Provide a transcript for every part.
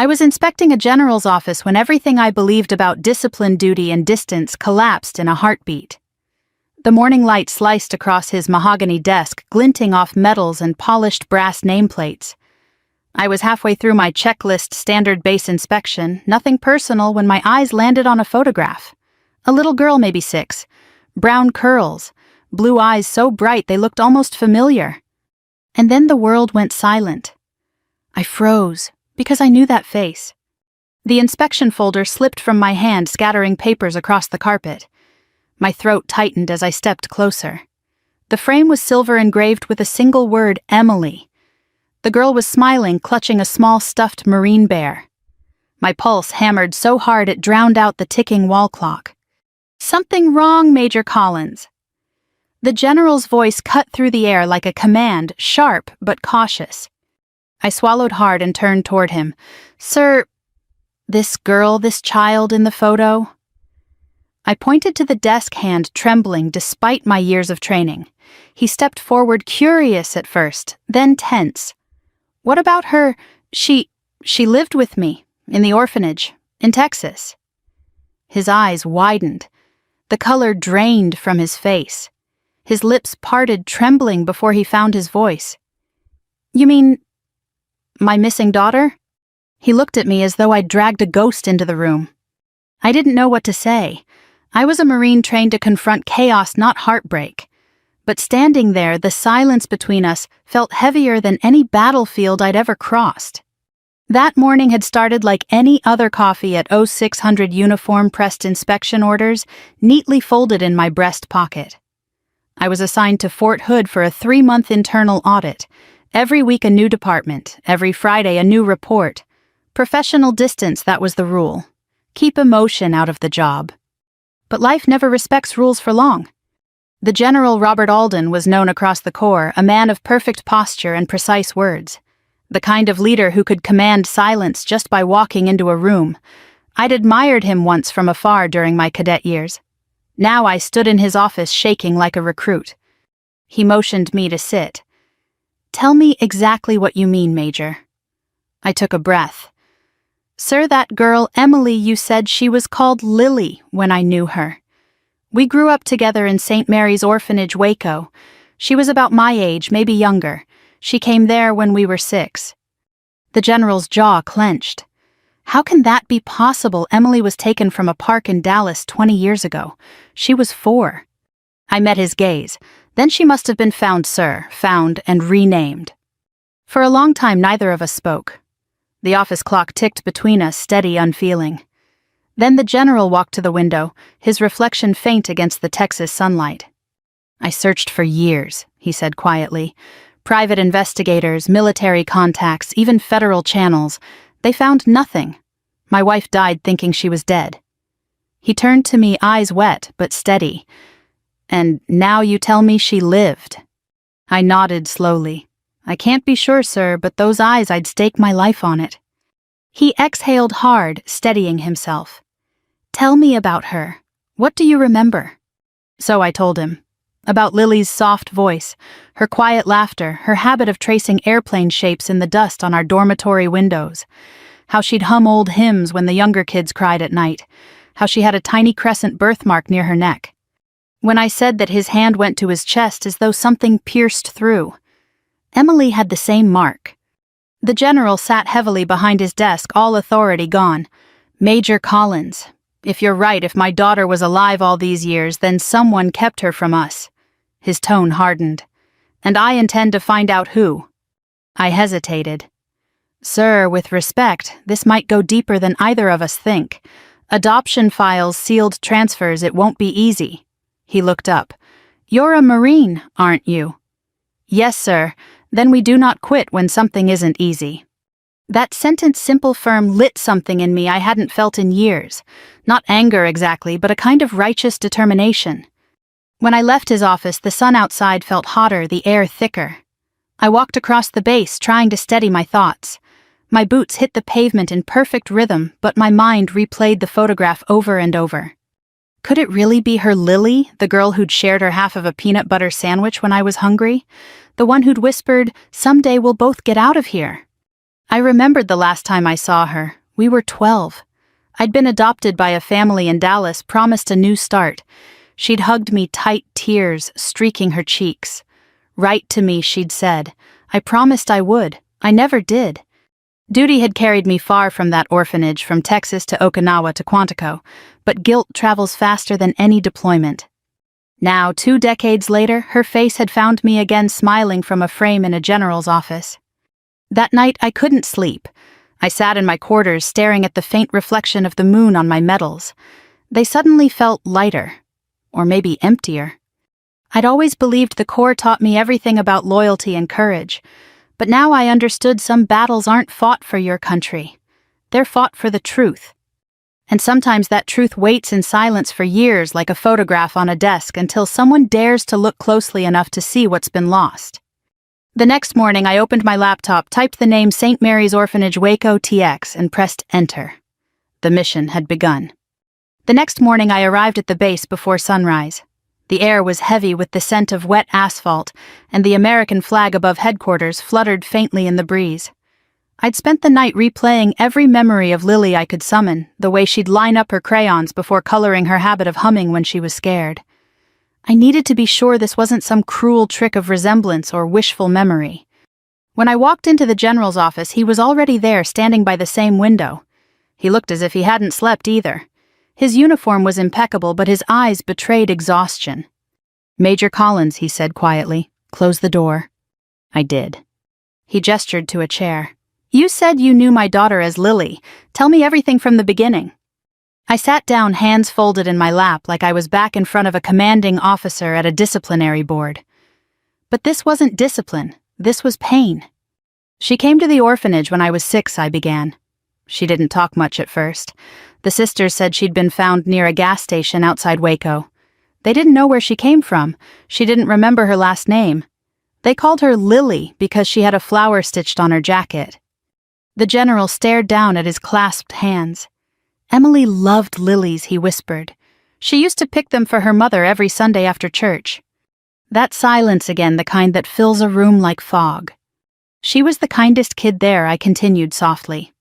I was inspecting a general's office when everything I believed about discipline, duty, and distance collapsed in a heartbeat. The morning light sliced across his mahogany desk, glinting off medals and polished brass nameplates. I was halfway through my checklist standard base inspection, nothing personal, when my eyes landed on a photograph. A little girl, maybe 6. Brown curls, blue eyes so bright they looked almost familiar. And then the world went silent. I froze, because I knew that face. The inspection folder slipped from my hand, scattering papers across the carpet. My throat tightened as I stepped closer. The frame was silver engraved with a single word, Emily. The girl was smiling, clutching a small stuffed marine bear. My pulse hammered so hard it drowned out the ticking wall clock. "Something wrong, Major Collins." The general's voice cut through the air like a command, sharp but cautious. I swallowed hard and turned toward him. "Sir, this girl, this child in the photo?" I pointed to the desk hand, trembling despite my years of training. He stepped forward, curious at first, then tense. "What about her? She lived with me, in the orphanage, in Texas." His eyes widened. The color drained from his face. His lips parted, trembling before he found his voice. "You mean my missing daughter?" He looked at me as though I'd dragged a ghost into the room. I didn't know what to say. I was a Marine trained to confront chaos, not heartbreak. But standing there, the silence between us felt heavier than any battlefield I'd ever crossed. That morning had started like any other coffee at 0600 uniform, pressed inspection orders, neatly folded in my breast pocket. I was assigned to Fort Hood for a 3-month internal audit. Every week a new department, every Friday a new report. Professional distance, that was the rule. Keep emotion out of the job. But life never respects rules for long. The General Robert Alden was known across the Corps, a man of perfect posture and precise words. The kind of leader who could command silence just by walking into a room. I'd admired him once from afar during my cadet years. Now I stood in his office shaking like a recruit. He motioned me to sit. "Tell me exactly what you mean, Major." I took a breath. "Sir, that girl, Emily, you said she was called Lily when I knew her. We grew up together in St. Mary's Orphanage, Waco. She was about my age, maybe younger. She came there when we were 6. The general's jaw clenched. How can that be possible? Emily was taken from a park in Dallas 20 years ago. She was 4. I met his gaze. Then she must have been found, sir, found and renamed. For a long time, neither of us spoke. The office clock ticked between us, steady, unfeeling. Then the general walked to the window, his reflection faint against the Texas sunlight. "I searched for years," he said quietly. "Private investigators, military contacts, even federal channels. They found nothing. My wife died thinking she was dead." He turned to me, eyes wet but steady. "And now you tell me she lived." I nodded slowly. "I can't be sure, sir, but those eyes, I'd stake my life on it." He exhaled hard, steadying himself. "Tell me about her. What do you remember?" So I told him. About Lily's soft voice, her quiet laughter, her habit of tracing airplane shapes in the dust on our dormitory windows. How she'd hum old hymns when the younger kids cried at night. How she had a tiny crescent birthmark near her neck. When I said that, his hand went to his chest as though something pierced through. Emily had the same mark. The general sat heavily behind his desk, all authority gone. "Major Collins, if you're right, if my daughter was alive all these years, then someone kept her from us." His tone hardened. "And I intend to find out who." I hesitated. "Sir, with respect, this might go deeper than either of us think. Adoption files, sealed transfers, it won't be easy." He looked up. "You're a Marine, aren't you?" "Yes, sir. Then we do not quit when something isn't easy." That sentence, simple, firm, lit something in me I hadn't felt in years. Not anger exactly, but a kind of righteous determination. When I left his office, the sun outside felt hotter, the air thicker. I walked across the base, trying to steady my thoughts. My boots hit the pavement in perfect rhythm, but my mind replayed the photograph over and over. Could it really be her Lily, the girl who'd shared her half of a peanut butter sandwich when I was hungry? The one who'd whispered, "Someday we'll both get out of here"? I remembered the last time I saw her. We were 12. I'd been adopted by a family in Dallas, promised a new start. She'd hugged me tight, tears streaking her cheeks. Write to me, she'd said. I promised I would. I never did. Duty had carried me far from that orphanage, from Texas to Okinawa to Quantico, but guilt travels faster than any deployment. Now, 2 decades later, her face had found me again, smiling from a frame in a general's office. That night, I couldn't sleep. I sat in my quarters, staring at the faint reflection of the moon on my medals. They suddenly felt lighter, or maybe emptier. I'd always believed the Corps taught me everything about loyalty and courage, but now I understood some battles aren't fought for your country. They're fought for the truth. And sometimes that truth waits in silence for years, like a photograph on a desk, until someone dares to look closely enough to see what's been lost. The next morning, I opened my laptop, typed the name St. Mary's Orphanage Waco TX, and pressed enter. The mission had begun. The next morning, I arrived at the base before sunrise. The air was heavy with the scent of wet asphalt, and the American flag above headquarters fluttered faintly in the breeze. I'd spent the night replaying every memory of Lily I could summon, the way she'd line up her crayons before coloring her habit of humming when she was scared. I needed to be sure this wasn't some cruel trick of resemblance or wishful memory. When I walked into the general's office, he was already there, standing by the same window. He looked as if he hadn't slept either. His uniform was impeccable, but his eyes betrayed exhaustion. "Major Collins," he said quietly, "close the door." I did. He gestured to a chair. "You said you knew my daughter as Lily. Tell me everything from the beginning." I sat down, hands folded in my lap, like I was back in front of a commanding officer at a disciplinary board. But this wasn't discipline. This was pain. "She came to the orphanage when I was 6, I began. She didn't talk much at first. The sisters said she'd been found near a gas station outside Waco. They didn't know where she came from. She didn't remember her last name. They called her Lily because she had a flower stitched on her jacket." The general stared down at his clasped hands. "Emily loved lilies," he whispered. "She used to pick them for her mother every Sunday after church." That silence again, the kind that fills a room like fog. "She was the kindest kid there," I continued softly.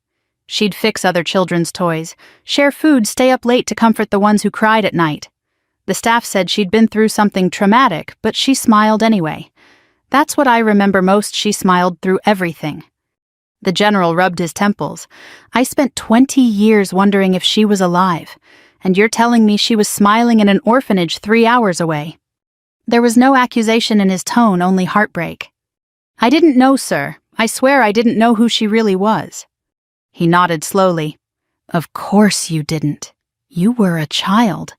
"She'd fix other children's toys, share food, stay up late to comfort the ones who cried at night. The staff said she'd been through something traumatic, but she smiled anyway. That's what I remember most. She smiled through everything." The general rubbed his temples. "I spent 20 years wondering if she was alive, and you're telling me she was smiling in an orphanage 3 hours away." There was no accusation in his tone, only heartbreak. "I didn't know, sir. I swear I didn't know who she really was." He nodded slowly. "Of course you didn't. You were a child."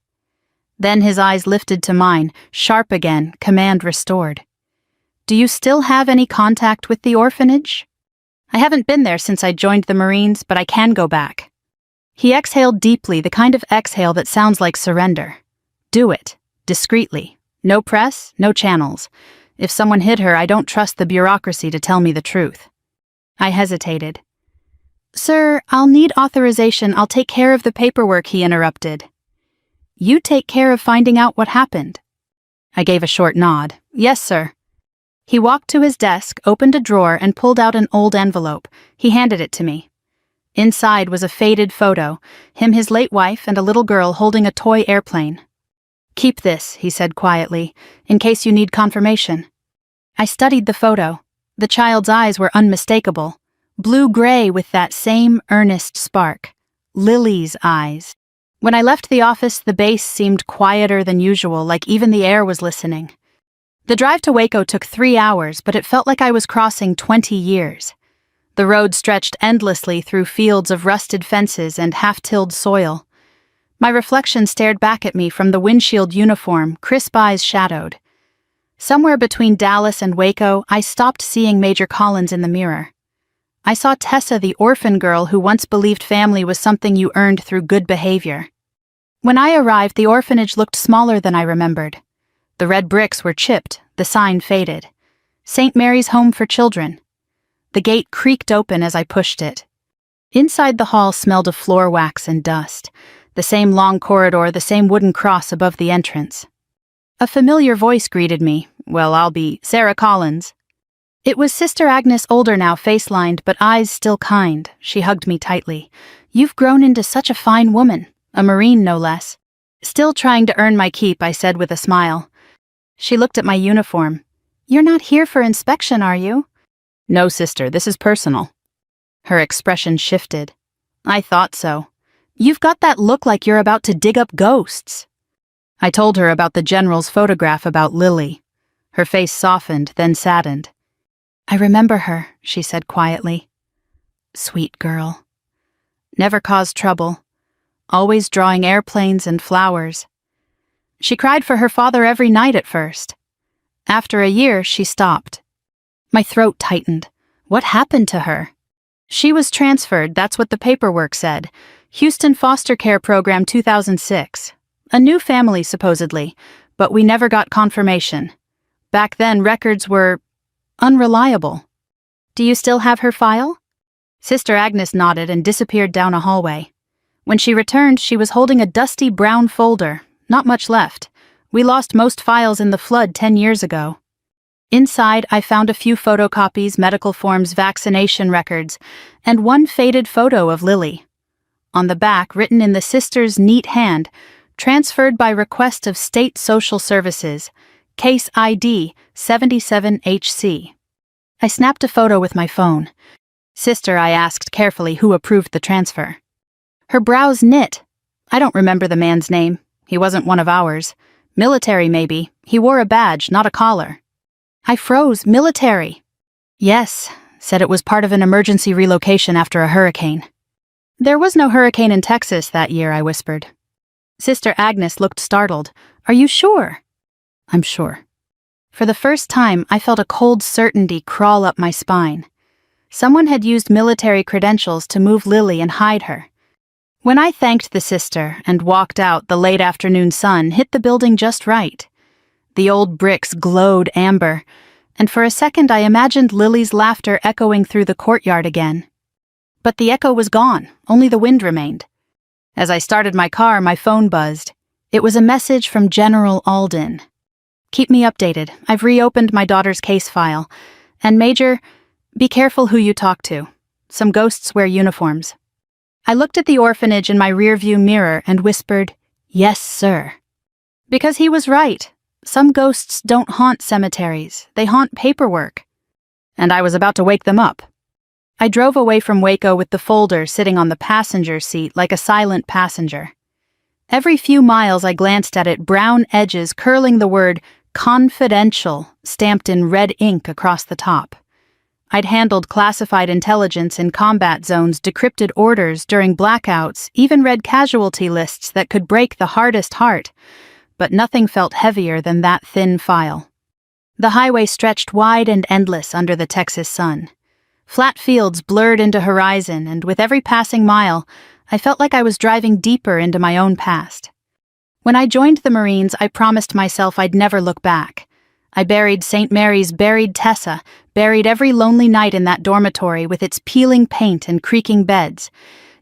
Then his eyes lifted to mine, sharp again, command restored. "Do you still have any contact with the orphanage?" "I haven't been there since I joined the Marines, but I can go back." He exhaled deeply, the kind of exhale that sounds like surrender. "Do it. Discreetly. No press, no channels. If someone hid her, I don't trust the bureaucracy to tell me the truth." I hesitated. "Sir, I'll need authorization. I'll take care of the paperwork," he interrupted. "You take care of finding out what happened." I gave a short nod. "Yes, sir." He walked to his desk, opened a drawer, and pulled out an old envelope. He handed it to me. Inside was a faded photo, him, his late wife, and a little girl holding a toy airplane. "Keep this," he said quietly, "in case you need confirmation." I studied the photo. The child's eyes were unmistakable, blue-gray with that same earnest spark. Lily's eyes. When I left the office, the base seemed quieter than usual, like even the air was listening. The drive to Waco took 3 hours, but it felt like I was crossing 20 years. The road stretched endlessly through fields of rusted fences and half-tilled soil. My reflection stared back at me from the windshield uniform, crisp eyes shadowed. Somewhere between Dallas and Waco, I stopped seeing Major Collins in the mirror. I saw Tessa, the orphan girl who once believed family was something you earned through good behavior. When I arrived, the orphanage looked smaller than I remembered. The red bricks were chipped, the sign faded. St. Mary's Home for Children. The gate creaked open as I pushed it. Inside, the hall smelled of floor wax and dust. The same long corridor, the same wooden cross above the entrance. A familiar voice greeted me. "Well, I'll be Sarah Collins." It was Sister Agnes, older now, face-lined, but eyes still kind. She hugged me tightly. "You've grown into such a fine woman, a Marine no less." Still trying to earn my keep, I said with a smile. She looked at my uniform. "You're not here for inspection, are you?" "No, sister, this is personal." Her expression shifted. "I thought so. You've got that look like you're about to dig up ghosts." I told her about the general's photograph about Lily. Her face softened, then saddened. "I remember her," she said quietly. "Sweet girl. Never caused trouble. Always drawing airplanes and flowers. She cried for her father every night at first. After a year, she stopped." My throat tightened. What happened to her? "She was transferred, that's what the paperwork said. Houston Foster Care Program 2006. A new family, supposedly, but we never got confirmation. Back then, records were unreliable." "Do you still have her file?" Sister Agnes nodded and disappeared down a hallway. When she returned, she was holding a dusty brown folder. Not much left. We lost most files in the flood 10 years ago. Inside, I found a few photocopies, medical forms, vaccination records, and one faded photo of Lily. On the back, written in the sister's neat hand, "Transferred by request of State Social Services, Case ID 77HC. I snapped a photo with my phone. "Sister," I asked carefully, "who approved the transfer?" Her brows knit. "I don't remember the man's name. He wasn't one of ours. Military, maybe. He wore a badge, not a collar." I froze. "Military?" "Yes," said it was part of an emergency relocation after a hurricane. "There was no hurricane in Texas that year," I whispered. Sister Agnes looked startled. "Are you sure?" "I'm sure." For the first time, I felt a cold certainty crawl up my spine. Someone had used military credentials to move Lily and hide her. When I thanked the sister and walked out, the late afternoon sun hit the building just right. The old bricks glowed amber, and for a second I imagined Lily's laughter echoing through the courtyard again. But the echo was gone, only the wind remained. As I started my car, my phone buzzed. It was a message from General Alden. "Keep me updated. I've reopened my daughter's case file. And Major, be careful who you talk to. Some ghosts wear uniforms." I looked at the orphanage in my rearview mirror and whispered, "Yes, sir." Because he was right. Some ghosts don't haunt cemeteries. They haunt paperwork. And I was about to wake them up. I drove away from Waco with the folder sitting on the passenger seat like a silent passenger. Every few miles I glanced at it, brown edges curling the word "confidential" stamped in red ink across the top. I'd handled classified intelligence in combat zones, decrypted orders during blackouts, even read casualty lists that could break the hardest heart, but nothing felt heavier than that thin file. The highway stretched wide and endless under the Texas sun. Flat fields blurred into horizon, and with every passing mile, I felt like I was driving deeper into my own past. When I joined the Marines, I promised myself I'd never look back. I buried St. Mary's, buried Tessa, buried every lonely night in that dormitory with its peeling paint and creaking beds.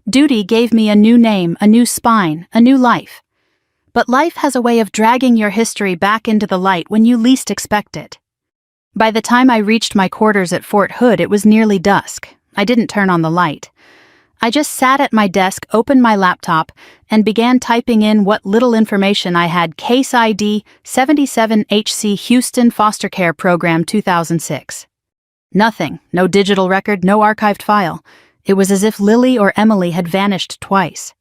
Duty gave me a new name, a new spine, a new life. But life has a way of dragging your history back into the light when you least expect it. By the time I reached my quarters at Fort Hood, it was nearly dusk. I didn't turn on the light. I just sat at my desk, opened my laptop, and began typing in what little information I had. Case ID 77HC Houston Foster Care Program 2006. Nothing. No digital record, no archived file. It was as if Lily or Emily had vanished twice.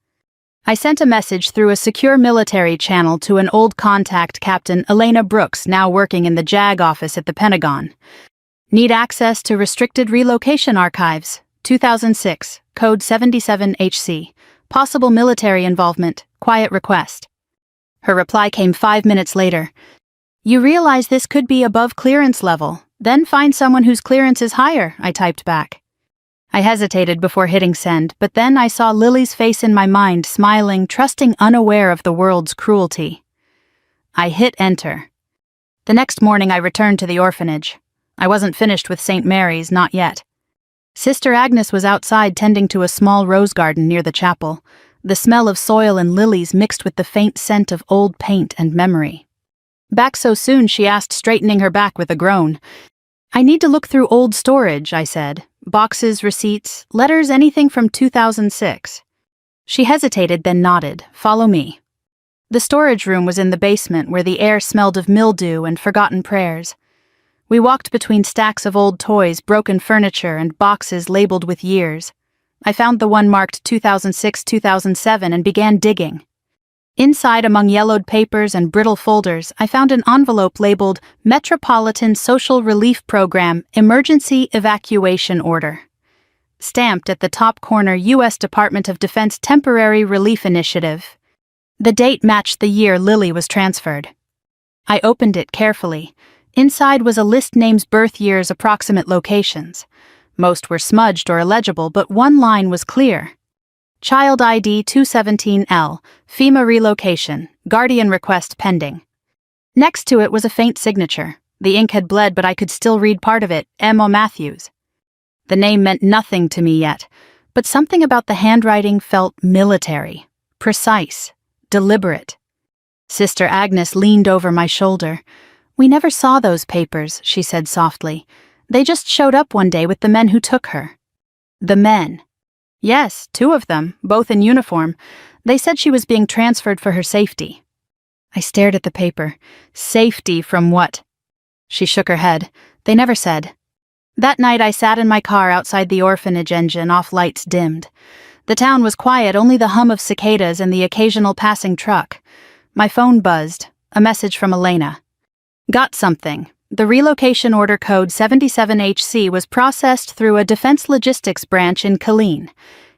I sent a message through a secure military channel to an old contact, Captain Elena Brooks, now working in the JAG office at the Pentagon. "Need access to restricted relocation archives. 2006, code 77HC. Possible military involvement. Quiet request." Her reply came 5 minutes later. "You realize this could be above clearance level. Then find someone whose clearance is higher," I typed back. I hesitated before hitting send, but then I saw Lily's face in my mind, smiling, trusting, unaware of the world's cruelty. I hit enter. The next morning I returned to the orphanage. I wasn't finished with St. Mary's, not yet. Sister Agnes was outside tending to a small rose garden near the chapel, the smell of soil and lilies mixed with the faint scent of old paint and memory. "Back so soon?" she asked, straightening her back with a groan. I need to look through old storage, I said. Boxes, receipts, letters, anything from 2006. She hesitated, then nodded. Follow me. The storage room was in the basement where the air smelled of mildew and forgotten prayers. We walked between stacks of old toys, broken furniture, and boxes labeled with years. I found the one marked 2006-2007 and began digging. Inside, among yellowed papers and brittle folders, I found an envelope labeled Metropolitan Social Relief Program Emergency Evacuation Order. Stamped at the top corner, U.S. Department of Defense Temporary Relief Initiative. The date matched the year Lily was transferred. I opened it carefully. Inside was a list names, birth years, approximate locations. Most were smudged or illegible, but one line was clear. Child ID 217L, FEMA relocation, guardian request pending. Next to it was a faint signature. The ink had bled, but I could still read part of it, Emma Matthews. The name meant nothing to me yet, but something about the handwriting felt military, precise, deliberate. Sister Agnes leaned over my shoulder. We never saw those papers, she said softly. They just showed up one day with the men who took her. The men. Yes, 2 of them, both in uniform. They said she was being transferred for her safety. I stared at the paper. Safety from what? She shook her head. They never said. That night I sat in my car outside the orphanage, engine off, lights dimmed. The town was quiet, only the hum of cicadas and the occasional passing truck. My phone buzzed. A message from Elena. Got something. The relocation order code 77HC was processed through a defense logistics branch in Killeen,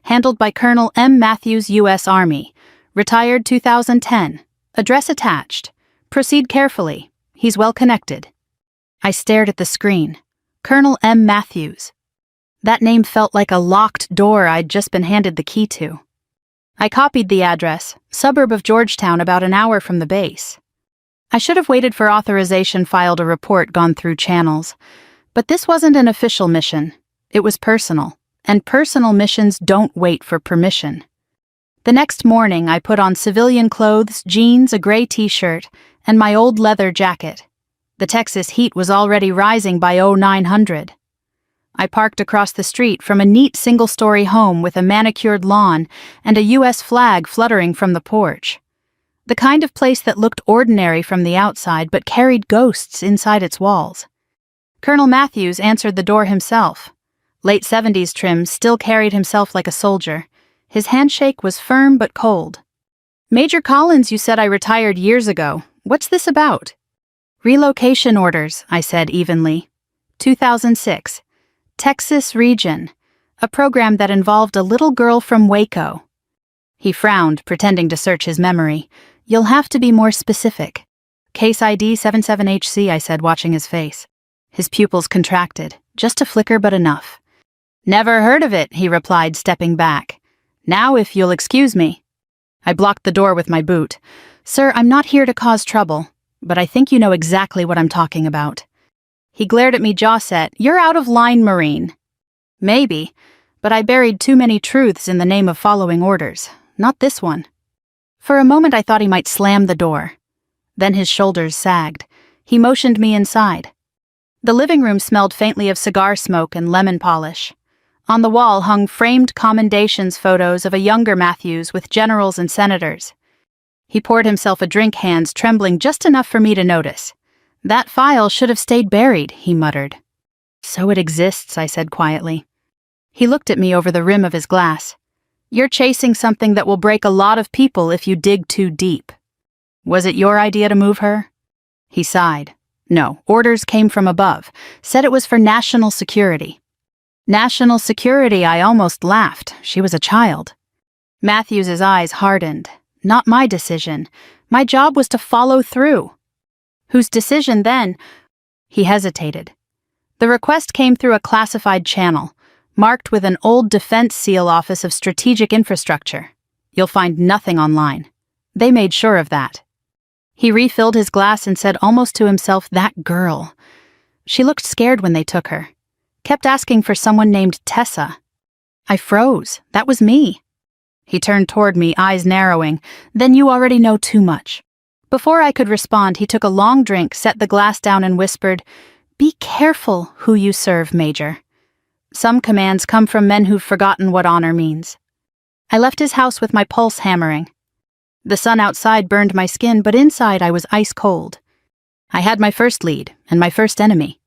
handled by Colonel M. Matthews, U.S. Army, retired 2010. Address attached. Proceed carefully. He's well connected. I stared at the screen. Colonel M. Matthews. That name felt like a locked door I'd just been handed the key to. I copied the address, suburb of Georgetown, about an hour from the base. I should have waited for authorization, filed a report, gone through channels. But this wasn't an official mission. It was personal, and personal missions don't wait for permission. The next morning, I put on civilian clothes, jeans, a gray t-shirt, and my old leather jacket. The Texas heat was already rising by 0900. I parked across the street from a neat single-story home with a manicured lawn and a U.S. flag fluttering from the porch. The kind of place that looked ordinary from the outside but carried ghosts inside its walls. Colonel Matthews answered the door himself. Late 70s trim, still carried himself like a soldier. His handshake was firm but cold. Major Collins, you said I retired years ago. What's this about? Relocation orders, I said evenly. 2006. Texas region. A program that involved a little girl from Waco. He frowned, pretending to search his memory. You'll have to be more specific. Case ID 77HC, I said, watching his face. His pupils contracted. Just a flicker, but enough. Never heard of it, he replied, stepping back. Now, if you'll excuse me. I blocked the door with my boot. Sir, I'm not here to cause trouble, but I think you know exactly what I'm talking about. He glared at me, jaw set. You're out of line, Marine. Maybe, but I buried too many truths in the name of following orders. Not this one. For a moment I thought he might slam the door. Then his shoulders sagged. He motioned me inside. The living room smelled faintly of cigar smoke and lemon polish. On the wall hung framed commendations photos of a younger Matthews with generals and senators. He poured himself a drink, hands trembling just enough for me to notice. That file should have stayed buried, he muttered. So it exists, I said quietly. He looked at me over the rim of his glass. You're chasing something that will break a lot of people if you dig too deep. Was it your idea to move her? He sighed. No, orders came from above. Said it was for national security. National security, I almost laughed. She was a child. Matthews's eyes hardened. Not my decision. My job was to follow through. Whose decision then? He hesitated. The request came through a classified channel, marked with an old Defense SEAL Office of Strategic Infrastructure. You'll find nothing online. They made sure of that. He refilled his glass and said almost to himself, that girl. She looked scared when they took her. Kept asking for someone named Tessa. I froze. That was me. He turned toward me, eyes narrowing. Then you already know too much. Before I could respond, he took a long drink, set the glass down and whispered, Be careful who you serve, Major. Some commands come from men who've forgotten what honor means. I left his house with my pulse hammering. The sun outside burned my skin, but inside I was ice cold. I had my first lead and my first enemy.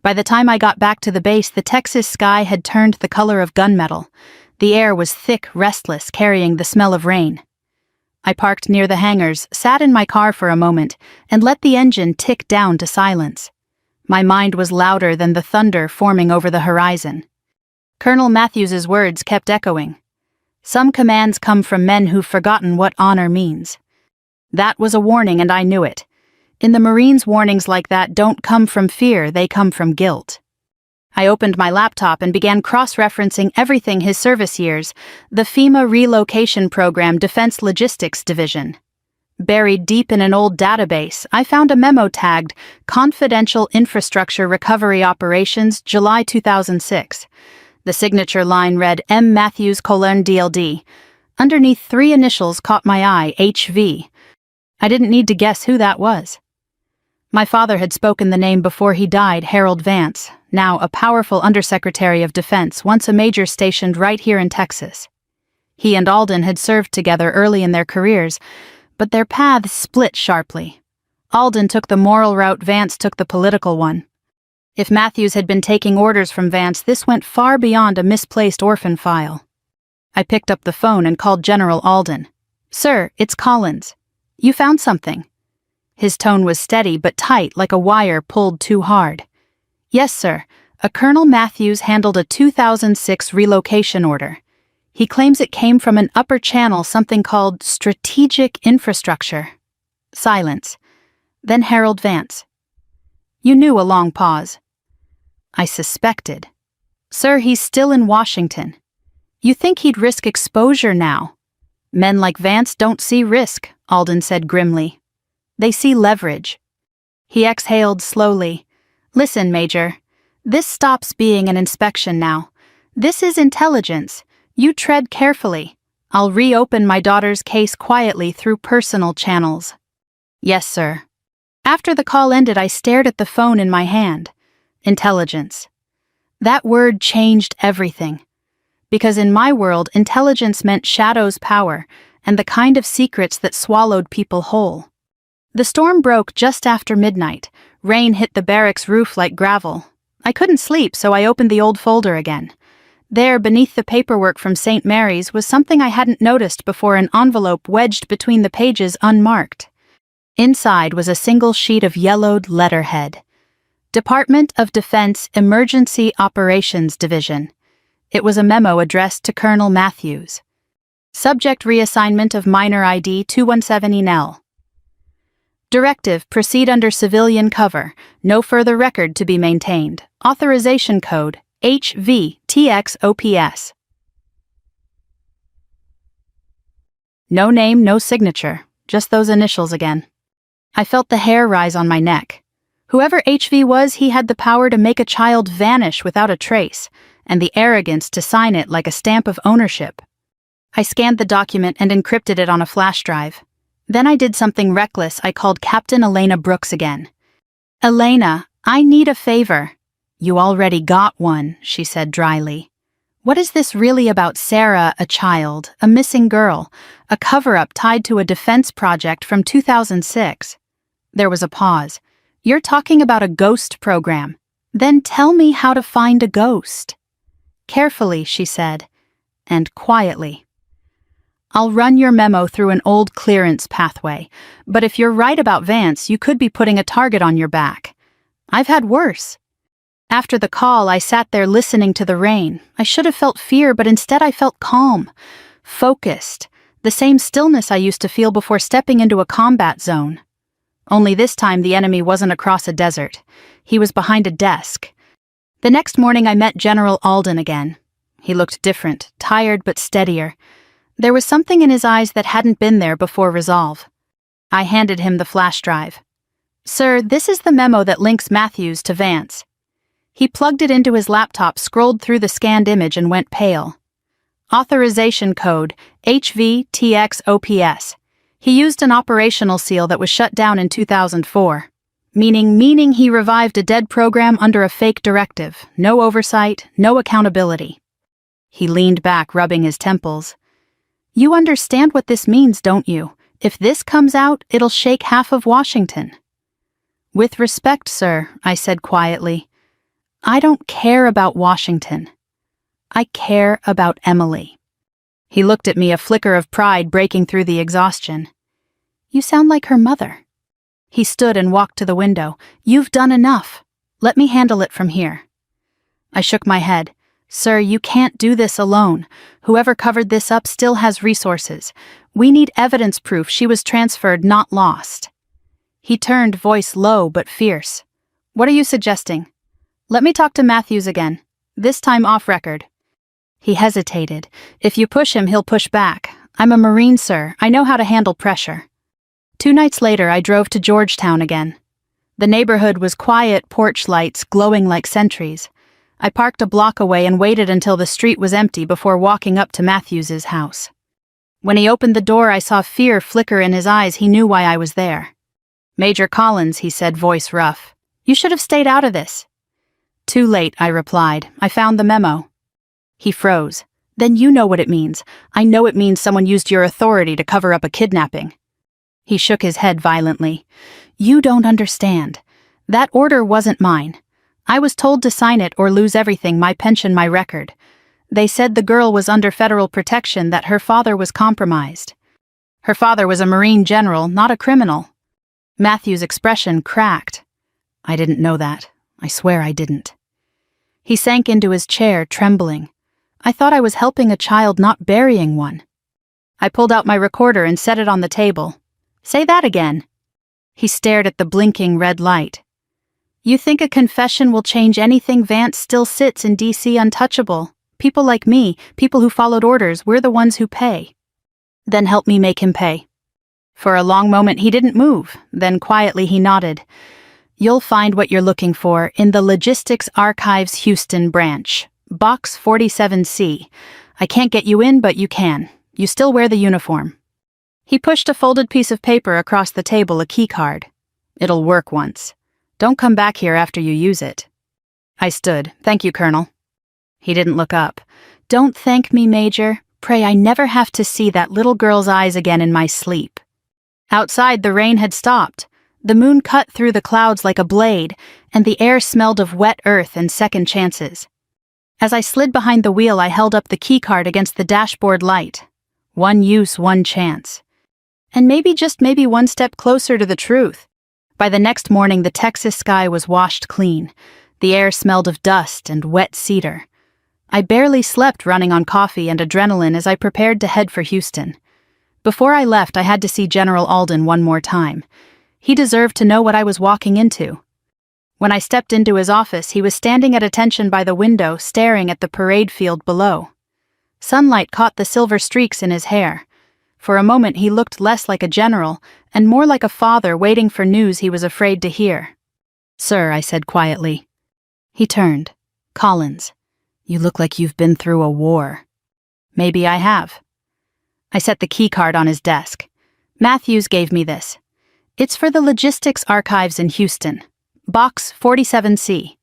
By the time I got back to the base, the Texas sky had turned the color of gunmetal. The air was thick, restless, carrying the smell of rain. I parked near the hangars, sat in my car for a moment, and let the engine tick down to silence. My mind was louder than the thunder forming over the horizon. Colonel Matthews's words kept echoing. Some commands come from men who've forgotten what honor means. That was a warning, and I knew it. In the Marines, warnings like that don't come from fear, they come from guilt. I opened my laptop and began cross-referencing everything his service years, the FEMA Relocation Program Defense Logistics Division. Buried deep in an old database, I found a memo tagged Confidential Infrastructure Recovery Operations, July 2006. The signature line read M. Matthews: DLD. Underneath 3 initials caught my eye, HV. I didn't need to guess who that was. My father had spoken the name before he died, Harold Vance, now a powerful Undersecretary of Defense, once a major stationed right here in Texas. He and Alden had served together early in their careers, but their paths split sharply. Alden took the moral route, Vance took the political one. If Matthews had been taking orders from Vance, this went far beyond a misplaced orphan file. I picked up the phone and called General Alden. "Sir, it's Collins. You found something." His tone was steady but tight, like a wire pulled too hard. "Yes, sir. A Colonel Matthews handled a 2006 relocation order. He claims it came from an upper channel, something called strategic infrastructure." Silence. Then Harold Vance. "You knew," a long pause. I suspected. "Sir, he's still in Washington. You think he'd risk exposure now?" "Men like Vance don't see risk," Alden said grimly. "They see leverage." He exhaled slowly. "Listen, Major. This stops being an inspection now. This is intelligence. You tread carefully. I'll reopen my daughter's case quietly through personal channels." "Yes, sir." After the call ended, I stared at the phone in my hand. Intelligence. That word changed everything. Because in my world, intelligence meant Shadow's power and the kind of secrets that swallowed people whole. The storm broke just after midnight. Rain hit the barracks roof like gravel. I couldn't sleep, so I opened the old folder again. There, beneath the paperwork from St. Mary's, was something I hadn't noticed before, an envelope wedged between the pages unmarked. Inside was a single sheet of yellowed letterhead. Department of Defense Emergency Operations Division. It was a memo addressed to Colonel Matthews. Subject: reassignment of minor ID 217NL. Directive: proceed under civilian cover. No further record to be maintained. Authorization code HVTXOPS. No name, no signature. Just those initials again. I felt the hair rise on my neck. Whoever HV was, he had the power to make a child vanish without a trace, and the arrogance to sign it like a stamp of ownership. I scanned the document and encrypted it on a flash drive. Then I did something reckless. I called Captain Elena Brooks again. "Elena, I need a favor." "You already got one," she said dryly. "What is this really about? Sarah, a child, a missing girl, a cover-up tied to a defense project from 2006. There was a pause. "You're talking about a ghost program. Then tell me how to find a ghost." "Carefully," she said, and quietly. "I'll run your memo through an old clearance pathway, but if you're right about Vance, you could be putting a target on your back. I've had worse." After the call, I sat there listening to the rain. I should have felt fear, but instead I felt calm, focused, the same stillness I used to feel before stepping into a combat zone. Only this time the enemy wasn't across a desert. He was behind a desk. The next morning I met General Alden again. He looked different, tired but steadier. There was something in his eyes that hadn't been there before: resolve. I handed him the flash drive. "Sir, this is the memo that links Matthews to Vance." He plugged it into his laptop, scrolled through the scanned image, and went pale. Authorization code HVTXOPS. He used an operational seal that was shut down in 2004. Meaning he revived a dead program under a fake directive. No oversight, no accountability. He leaned back, rubbing his temples. You understand what this means, don't you? If this comes out, it'll shake half of Washington. With respect, sir, I said quietly, I don't care about Washington. I care about Emily. He looked at me, a flicker of pride breaking through the exhaustion. You sound like her mother. He stood and walked to the window. You've done enough. Let me handle it from here. I shook my head. Sir, you can't do this alone. Whoever covered this up still has resources. We need evidence proof she was transferred, not lost. He turned, voice low but fierce. What are you suggesting? Let me talk to Matthews again. This time off record. He hesitated. If you push him, he'll push back. I'm a Marine, sir. I know how to handle pressure. 2 nights later, I drove to Georgetown again. The neighborhood was quiet, porch lights glowing like sentries. I parked a block away and waited until the street was empty before walking up to Matthews's house. When he opened the door, I saw fear flicker in his eyes. He knew why I was there. Major Collins, he said, voice rough. You should have stayed out of this. Too late, I replied. I found the memo. He froze. Then you know what it means. I know it means someone used your authority to cover up a kidnapping. He shook his head violently. You don't understand. That order wasn't mine. I was told to sign it or lose everything, my pension, my record. They said the girl was under federal protection, that her father was compromised. Her father was a Marine general, not a criminal. Matthew's expression cracked. I didn't know that. I swear I didn't. He sank into his chair, trembling. I thought I was helping a child, not burying one. I pulled out my recorder and set it on the table. Say that again. He stared at the blinking red light. You think a confession will change anything? Vance still sits in D.C. untouchable. People like me, people who followed orders, we're the ones who pay. Then help me make him pay. For a long moment he didn't move, then quietly he nodded. You'll find what you're looking for in the Logistics Archives Houston branch, Box 47C. I can't get you in, but you can. You still wear the uniform. He pushed a folded piece of paper across the table, a key card. It'll work once. Don't come back here after you use it. I stood. Thank you, Colonel. He didn't look up. Don't thank me, Major. Pray I never have to see that little girl's eyes again in my sleep. Outside, the rain had stopped. The moon cut through the clouds like a blade, and the air smelled of wet earth and second chances. As I slid behind the wheel, I held up the key card against the dashboard light. One use, one chance. And maybe, just maybe, one step closer to the truth. By the next morning, the Texas sky was washed clean. The air smelled of dust and wet cedar. I barely slept, running on coffee and adrenaline as I prepared to head for Houston. Before I left, I had to see General Alden one more time. He deserved to know what I was walking into. When I stepped into his office, he was standing at attention by the window, staring at the parade field below. Sunlight caught the silver streaks in his hair. For a moment he looked less like a general and more like a father waiting for news he was afraid to hear. Sir, I said quietly. He turned. Collins, you look like you've been through a war. Maybe I have. I set the key card on his desk. Matthews gave me this. It's for the Logistics Archives in Houston, Box 47C.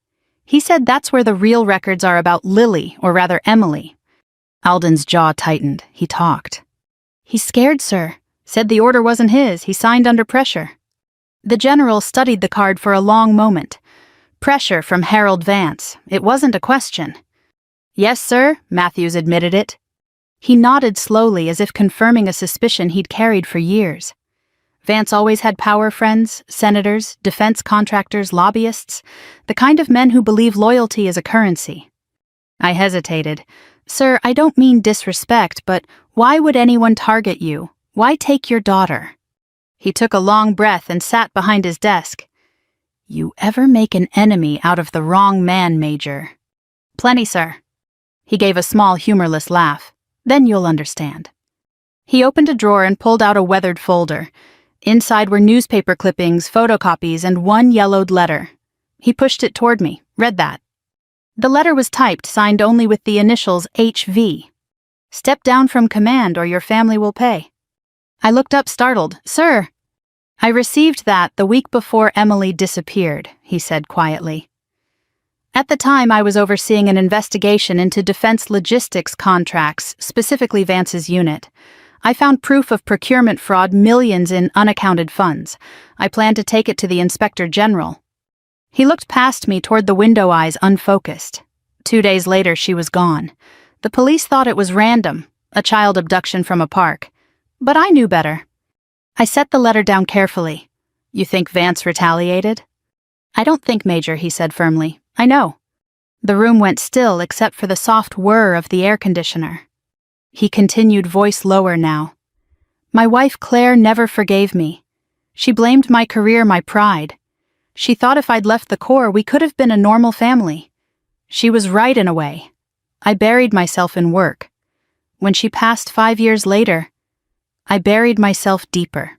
He said that's where the real records are about Lily, or rather Emily. Alden's jaw tightened. He talked. He's scared, sir. Said the order wasn't his. He signed under pressure. The general studied the card for a long moment. Pressure from Harold Vance. It wasn't a question. Yes, sir, Matthews admitted it. He nodded slowly, as if confirming a suspicion he'd carried for years. Vance always had power friends, senators, defense contractors, lobbyists, the kind of men who believe loyalty is a currency. I hesitated. Sir, I don't mean disrespect, but why would anyone target you? Why take your daughter? He took a long breath and sat behind his desk. You ever make an enemy out of the wrong man, Major? Plenty, sir. He gave a small, humorless laugh. Then you'll understand. He opened a drawer and pulled out a weathered folder. Inside were newspaper clippings, photocopies, and one yellowed letter. He pushed it toward me. Read that. The letter was typed, signed only with the initials HV. Step down from command or your family will pay. I looked up, startled. Sir! I received that the week before Emily disappeared, he said quietly. At the time, I was overseeing an investigation into defense logistics contracts, specifically Vance's unit. I found proof of procurement fraud, millions in unaccounted funds. I planned to take it to the Inspector General. He looked past me toward the window, eyes unfocused. 2 days later, she was gone. The police thought it was random, a child abduction from a park. But I knew better. I set the letter down carefully. You think Vance retaliated? I don't think, Major, he said firmly. I know. The room went still except for the soft whir of the air conditioner. He continued, voice lower now. My wife Claire never forgave me. She blamed my career, my pride. She thought if I'd left the Corps, we could have been a normal family. She was right in a way. I buried myself in work. When she passed 5 years later, I buried myself deeper.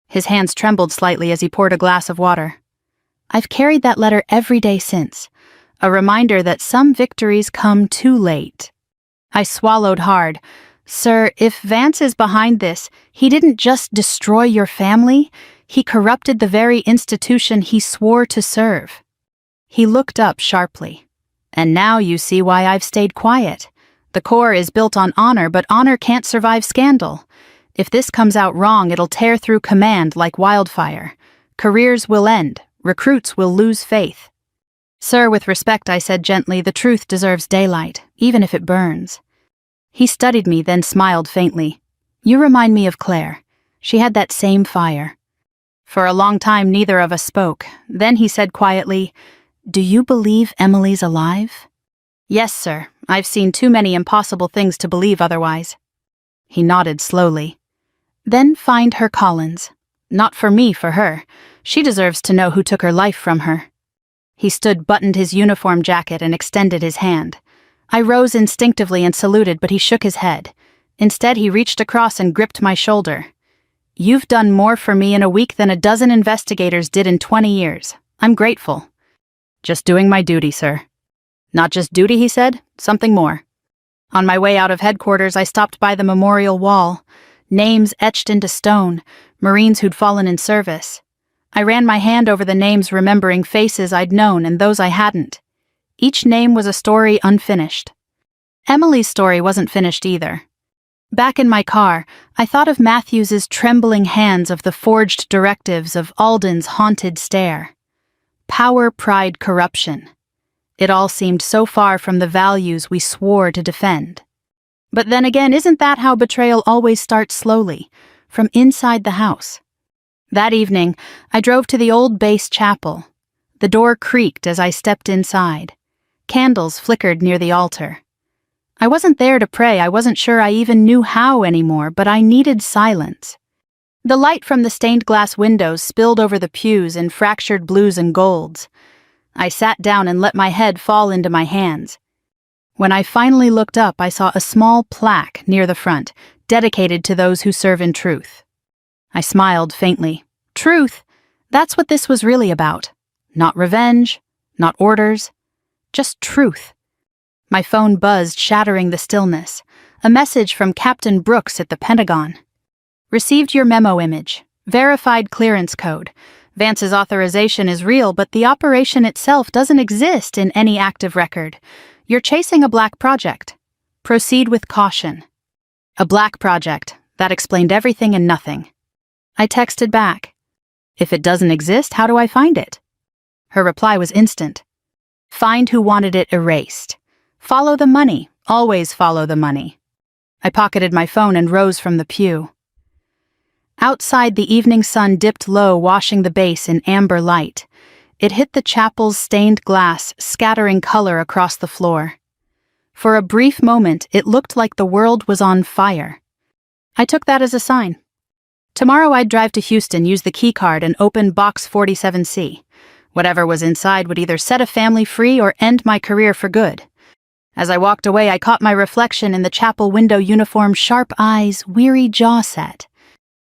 His hands trembled slightly as he poured a glass of water. I've carried that letter every day since, a reminder that some victories come too late. I swallowed hard. Sir, if Vance is behind this, he didn't just destroy your family, he corrupted the very institution he swore to serve. He looked up sharply. And now you see why I've stayed quiet. The Corps is built on honor, but honor can't survive scandal. If this comes out wrong, it'll tear through command like wildfire. Careers will end. Recruits will lose faith. Sir, with respect, I said gently, the truth deserves daylight, even if it burns. He studied me, then smiled faintly. You remind me of Claire. She had that same fire. For a long time, neither of us spoke. Then he said quietly, Do you believe Emily's alive? Yes, sir. I've seen too many impossible things to believe otherwise. He nodded slowly. Then find her, Collins. Not for me, for her. She deserves to know who took her life from her. He stood, buttoned his uniform jacket, and extended his hand. I rose instinctively and saluted, but he shook his head. Instead, he reached across and gripped my shoulder. You've done more for me in a week than a dozen investigators did in 20 years. I'm grateful. Just doing my duty, sir. Not just duty, he said. Something more. On my way out of headquarters, I stopped by the memorial wall. Names etched into stone, Marines who'd fallen in service. I ran my hand over the names, remembering faces I'd known and those I hadn't. Each name was a story unfinished. Emily's story wasn't finished either. Back in my car, I thought of Matthews's trembling hands, of the forged directives, of Alden's haunted stare. Power, pride, corruption. It all seemed so far from the values we swore to defend. But then again, isn't that how betrayal always starts slowly, from inside the house? That evening, I drove to the old base chapel. The door creaked as I stepped inside. Candles flickered near the altar. I wasn't there to pray. I wasn't sure I even knew how anymore, but I needed silence. The light from the stained glass windows spilled over the pews in fractured blues and golds. I sat down and let my head fall into my hands. When I finally looked up, I saw a small plaque near the front, dedicated to those who serve in truth. I smiled faintly. Truth? That's what this was really about. Not revenge, not orders, just truth. My phone buzzed, shattering the stillness. A message from Captain Brooks at the Pentagon. Received your memo image. Verified clearance code. Vance's authorization is real, but the operation itself doesn't exist in any active record. You're chasing a black project. Proceed with caution. A black project. That explained everything and nothing. I texted back. If it doesn't exist, how do I find it? Her reply was instant. Find who wanted it erased. Follow the money. Always follow the money. I pocketed my phone and rose from the pew. Outside, the evening sun dipped low, washing the base in amber light. It hit the chapel's stained glass, scattering color across the floor. For a brief moment, it looked like the world was on fire. I took that as a sign. Tomorrow I'd drive to Houston, use the key card, and open Box 47C. Whatever was inside would either set a family free or end my career for good. As I walked away, I caught my reflection in the chapel window uniform, sharp eyes, weary jaw set.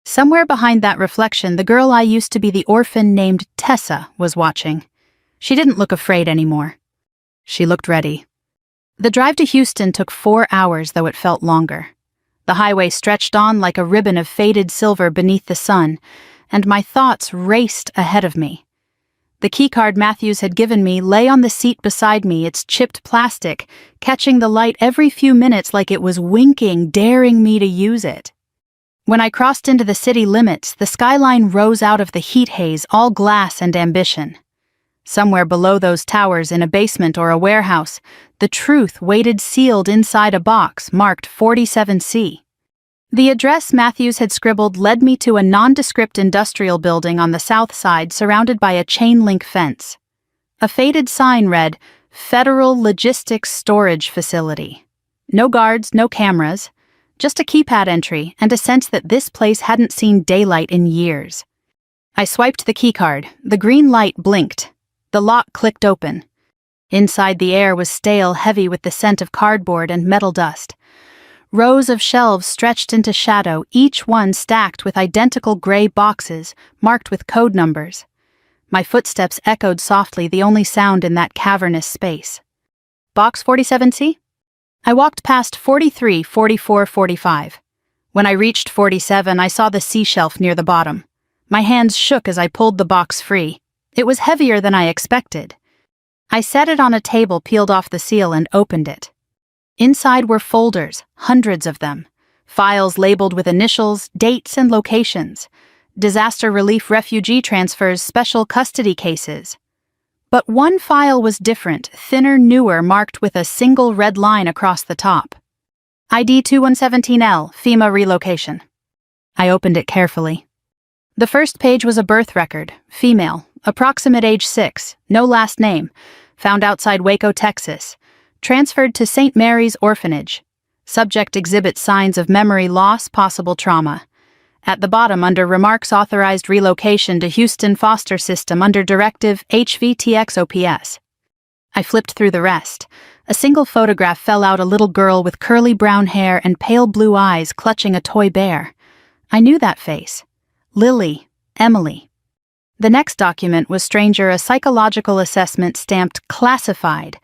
Somewhere behind that reflection, the girl I used to be, the orphan named Tessa, was watching. She didn't look afraid anymore. She looked ready. The drive to Houston took 4 hours, though it felt longer. The highway stretched on like a ribbon of faded silver beneath the sun, and my thoughts raced ahead of me. The keycard Matthews had given me lay on the seat beside me, its chipped plastic, catching the light every few minutes like it was winking, daring me to use it. When I crossed into the city limits, the skyline rose out of the heat haze, all glass and ambition. Somewhere below those towers, in a basement or a warehouse, the truth waited sealed inside a box marked 47C. The address Matthews had scribbled led me to a nondescript industrial building on the south side surrounded by a chain-link fence. A faded sign read, Federal Logistics Storage Facility. No guards, no cameras, just a keypad entry and a sense that this place hadn't seen daylight in years. I swiped the keycard. The green light blinked. The lock clicked open. Inside, the air was stale, heavy with the scent of cardboard and metal dust. Rows of shelves stretched into shadow, each one stacked with identical gray boxes, marked with code numbers. My footsteps echoed softly, the only sound in that cavernous space. Box 47C? I walked past 43, 44, 45. When I reached 47, I saw the C shelf near the bottom. My hands shook as I pulled the box free. It was heavier than I expected. I set it on a table, peeled off the seal, and opened it. Inside were folders, hundreds of them. Files labeled with initials, dates, and locations. Disaster relief refugee transfers, special custody cases. But one file was different, thinner, newer, marked with a single red line across the top. ID 2117L, FEMA relocation. I opened it carefully. The first page was a birth record, female, approximate age 6, no last name, found outside Waco, Texas, transferred to St. Mary's Orphanage. Subject exhibits signs of memory loss, possible trauma. At the bottom, under remarks, authorized relocation to Houston foster system under directive HVTXOPS. I flipped through the rest. A single photograph fell out, a little girl with curly brown hair and pale blue eyes clutching a toy bear. I knew that face. Lily, Emily. The next document was stranger, a psychological assessment stamped classified.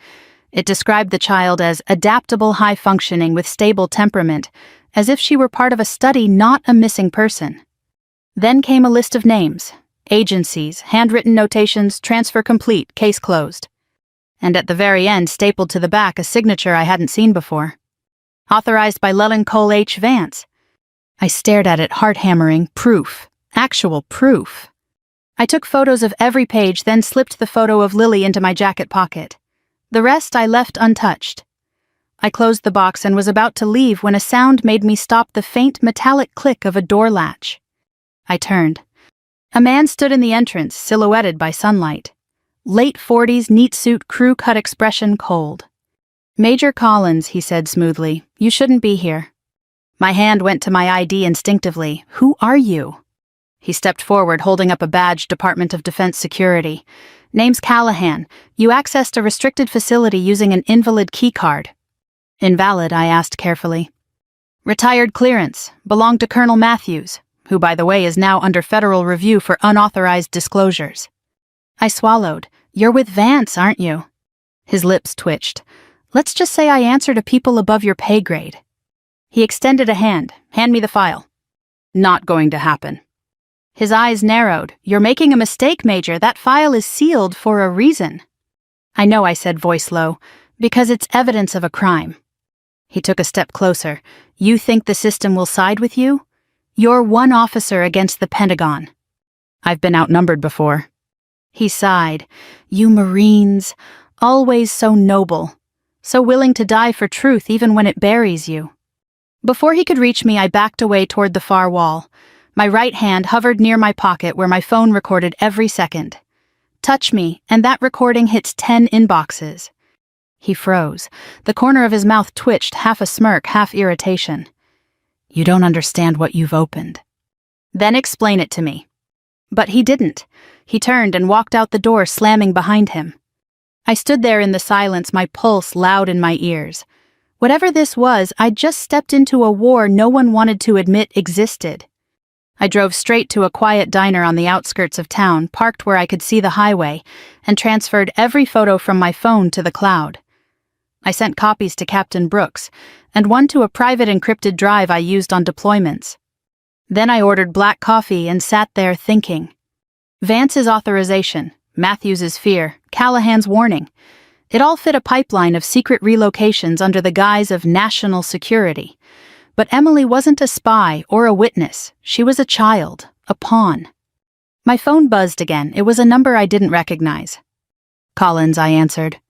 It described the child as adaptable, high-functioning with stable temperament, as if she were part of a study, not a missing person. Then came a list of names, agencies, handwritten notations, transfer complete, case closed. And at the very end, stapled to the back, a signature I hadn't seen before. Authorized by Llewellyn Cole H. Vance. I stared at it, heart-hammering. Proof. Actual proof. I took photos of every page, then slipped the photo of Lily into my jacket pocket. The rest I left untouched. I closed the box and was about to leave when a sound made me stop, the faint metallic click of a door latch. I turned. A man stood in the entrance, silhouetted by sunlight. Late 40s, neat suit, crew-cut expression, cold. Major Collins, he said smoothly, you shouldn't be here. My hand went to my ID instinctively. Who are you? He stepped forward, holding up a badge, Department of Defense Security. Name's Callahan. You accessed a restricted facility using an invalid keycard. Invalid, I asked carefully. Retired clearance. Belonged to Colonel Matthews, who, by the way, is now under federal review for unauthorized disclosures. I swallowed. You're with Vance, aren't you? His lips twitched. Let's just say I answer to people above your pay grade. He extended a hand. Hand me the file. Not going to happen. His eyes narrowed. You're making a mistake, Major. That file is sealed for a reason. I know, I said, voice low, because it's evidence of a crime. He took a step closer. You think the system will side with you? You're one officer against the Pentagon. I've been outnumbered before. He sighed. You Marines, always so noble, so willing to die for truth even when it buries you. Before he could reach me, I backed away toward the far wall. My right hand hovered near my pocket where my phone recorded every second. Touch me, and that recording hits 10 inboxes. He froze. The corner of his mouth twitched, half a smirk, half irritation. You don't understand what you've opened. Then explain it to me. But he didn't. He turned and walked out the door, slamming behind him. I stood there in the silence, my pulse loud in my ears. Whatever this was, I'd just stepped into a war no one wanted to admit existed. I drove straight to a quiet diner on the outskirts of town, parked where I could see the highway, and transferred every photo from my phone to the cloud. I sent copies to Captain Brooks, and one to a private encrypted drive I used on deployments. Then I ordered black coffee and sat there thinking. Vance's authorization, Matthews's fear, Callahan's warning. It all fit a pipeline of secret relocations under the guise of national security. But Emily wasn't a spy or a witness. She was a child, a pawn. My phone buzzed again. It was a number I didn't recognize. "Collins," I answered.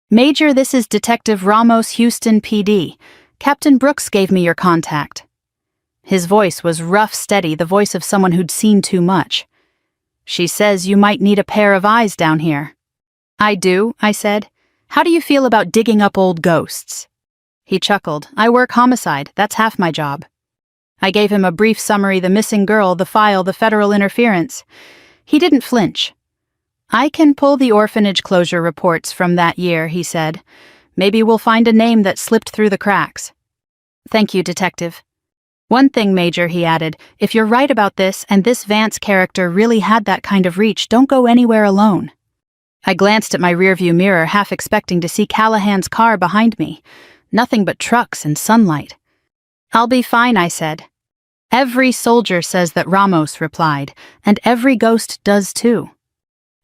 "Major, this is Detective Ramos, Houston PD. Captain Brooks gave me your contact." His voice was rough, steady, the voice of someone who'd seen too much. "She says you might need a pair of eyes down here." "I do," I said. "How do you feel about digging up old ghosts?" He chuckled. "I work homicide. That's half my job." I gave him a brief summary: the missing girl, the file, the federal interference. He didn't flinch. "I can pull the orphanage closure reports from that year," he said. "Maybe we'll find a name that slipped through the cracks." "Thank you, Detective." "One thing, Major," he added, "if you're right about this and this Vance character really had that kind of reach, don't go anywhere alone." I glanced at my rearview mirror, half expecting to see Callahan's car behind me. Nothing but trucks and sunlight. "I'll be fine," I said. "Every soldier says that," Ramos replied, "and every ghost does too."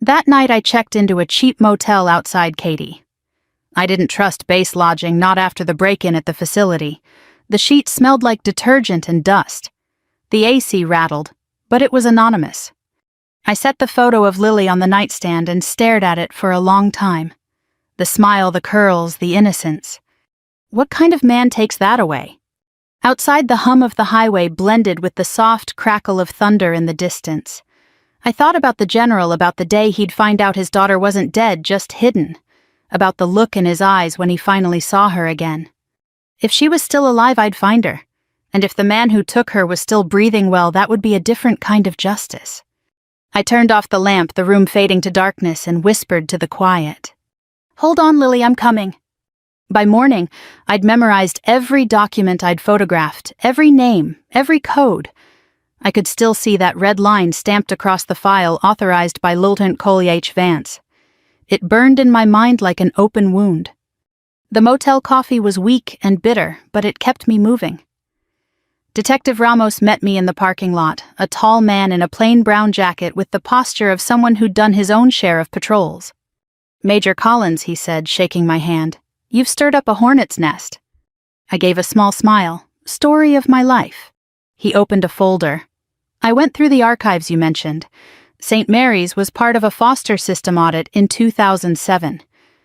That night I checked into a cheap motel outside Katy. I didn't trust base lodging, not after the break-in at the facility. The sheets smelled like detergent and dust. The AC rattled, but it was anonymous. I set the photo of Lily on the nightstand and stared at it for a long time. The smile, the curls, the innocence. What kind of man takes that away? Outside, the hum of the highway blended with the soft crackle of thunder in the distance. I thought about the general, about the day he'd find out his daughter wasn't dead, just hidden. About the look in his eyes when he finally saw her again. If she was still alive, I'd find her. And if the man who took her was still breathing well, that would be a different kind of justice. I turned off the lamp, the room fading to darkness, and whispered to the quiet. "Hold on, Lily, I'm coming." By morning, I'd memorized every document I'd photographed, every name, every code. I could still see that red line stamped across the file, authorized by Lieutenant Coley H. Vance. It burned in my mind like an open wound. The motel coffee was weak and bitter, but it kept me moving. Detective Ramos met me in the parking lot, a tall man in a plain brown jacket with the posture of someone who'd done his own share of patrols. "Major Collins," he said, shaking my hand. "You've stirred up a hornet's nest." I gave a small smile. "Story of my life." He opened a folder. "I went through the archives you mentioned. St. Mary's was part of a foster system audit in 2007.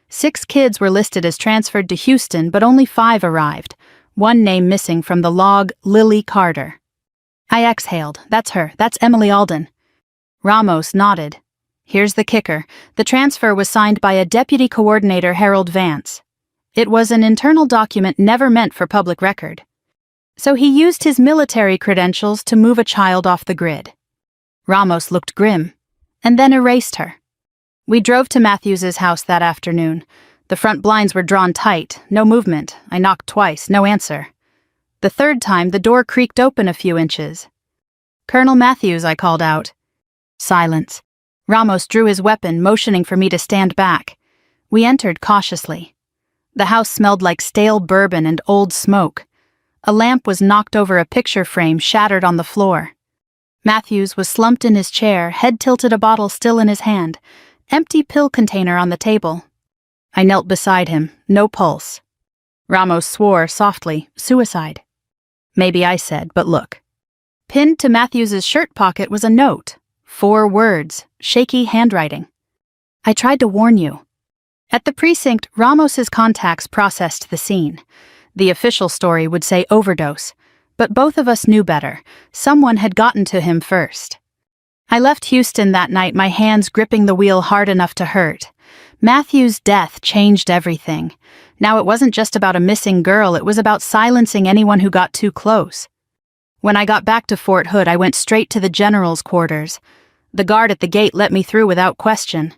6 kids were listed as transferred to Houston, but only 5 arrived. One name missing from the log: Lily Carter." I exhaled. "That's her. That's Emily Alden." Ramos nodded. "Here's the kicker. The transfer was signed by a deputy coordinator, Harold Vance. It was an internal document never meant for public record. So he used his military credentials to move a child off the grid." Ramos looked grim, and then erased her. We drove to Matthews's house that afternoon. The front blinds were drawn tight, no movement. I knocked twice, no answer. The third time, the door creaked open a few inches. "Colonel Matthews," I called out. Silence. Ramos drew his weapon, motioning for me to stand back. We entered cautiously. The house smelled like stale bourbon and old smoke. A lamp was knocked over a picture frame, shattered on the floor. Matthews was slumped in his chair, head tilted, a bottle still in his hand. Empty pill container on the table. I knelt beside him, no pulse. Ramos swore softly, "Suicide." "Maybe," I said, "but look." Pinned to Matthews's shirt pocket was a note. 4 words, shaky handwriting. "I tried to warn you." At the precinct, Ramos's contacts processed the scene. The official story would say overdose, but both of us knew better. Someone had gotten to him first. I left Houston that night, my hands gripping the wheel hard enough to hurt. Matthew's death changed everything. Now it wasn't just about a missing girl, it was about silencing anyone who got too close. When I got back to Fort Hood, I went straight to the general's quarters. The guard at the gate let me through without question.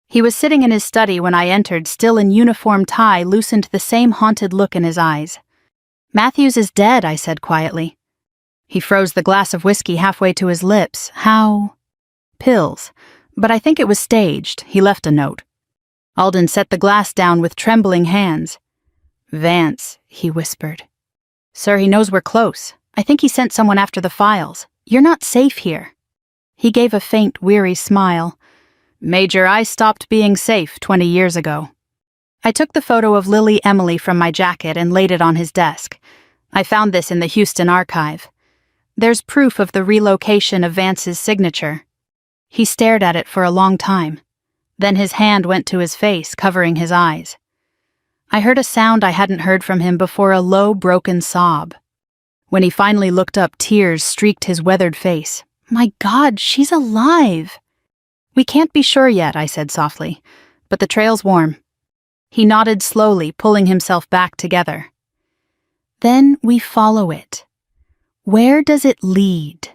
He was sitting in his study when I entered, still in uniform tie, loosened, the same haunted look in his eyes. "Matthews is dead," I said quietly. He froze the glass of whiskey halfway to his lips. "How?" "Pills. But I think it was staged." He left a note. Alden set the glass down with trembling hands. "Vance," he whispered. "Sir, he knows we're close. I think he sent someone after the files. You're not safe here." He gave a faint, weary smile. "Major, I stopped being safe 20 years ago." I took the photo of Lily Emily from my jacket and laid it on his desk. I found this in the Houston archive. There's proof of the relocation of Vance's signature. He stared at it for a long time. Then his hand went to his face, covering his eyes. I heard a sound I hadn't heard from him before, a low, broken sob. When he finally looked up, tears streaked his weathered face. "My God, she's alive!" "We can't be sure yet," I said softly, "but the trail's warm." He nodded slowly, pulling himself back together. "Then we follow it. Where does it lead?"